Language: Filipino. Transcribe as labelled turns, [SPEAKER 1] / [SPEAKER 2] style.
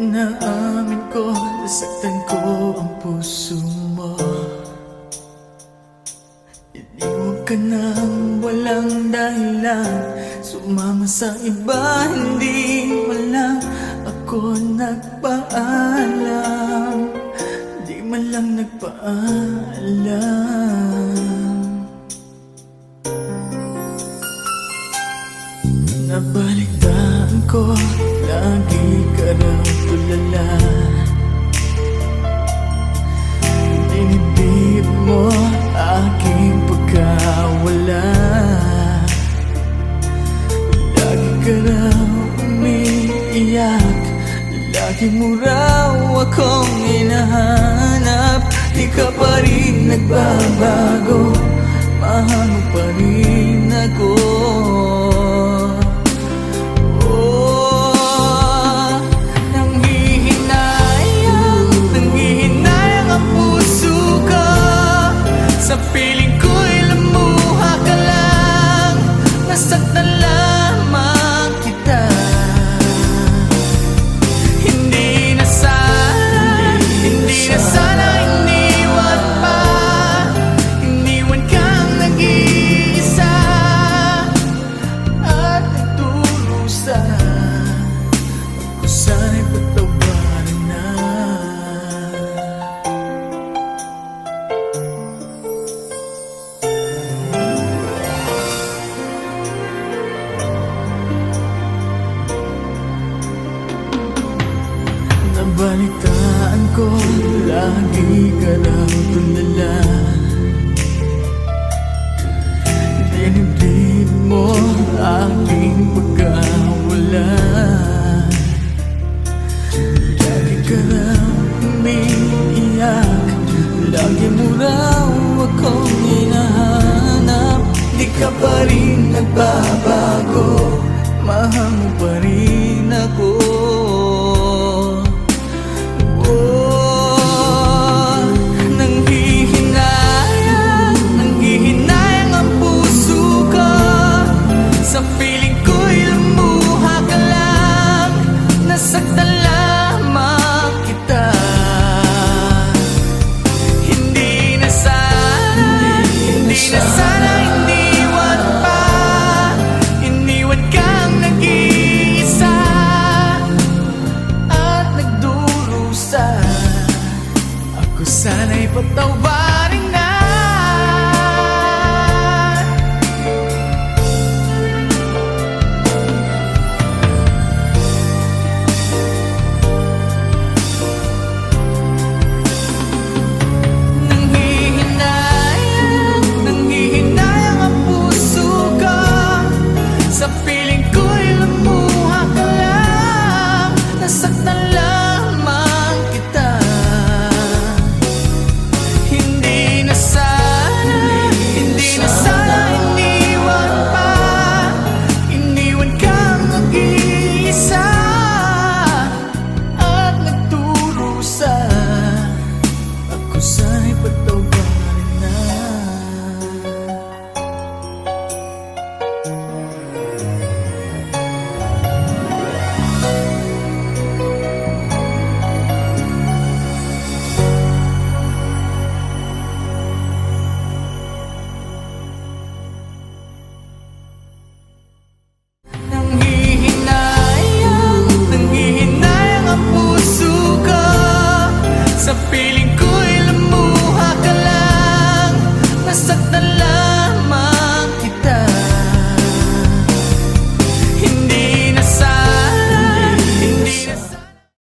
[SPEAKER 1] Inaamin ko, nasaktan ko ang puso mo. Iniwan ka nang walang dahilan, sumama sa iba, hindi mo lang ako nagpaalam. Di man lang nagpaalam. Nabalitaan ko, lagi ka raw tulala. Dinibdib mo aking pagkawala. Lagi ka raw umiiyak, lagi mo raw akong hinahanap. Di ka pa rin nagbabago, mahal mo pa rin ako. Sa piling ko'y lumuha ka lang, nasaktan lamang kita. Hindi na sana, hindi na sana iniwan pa. Iniwan kang nag-iisa at nagdurusa. Ako sana'y patawarin na. Nabalitaan ko, lagi ka raw tulala. Dinibdib mo aking pagkawala. Lagi ka raw umiiyak, lagi mo raw akong hinahanap. Di ka pa rin nagbabago, mahal mo pa rin ako.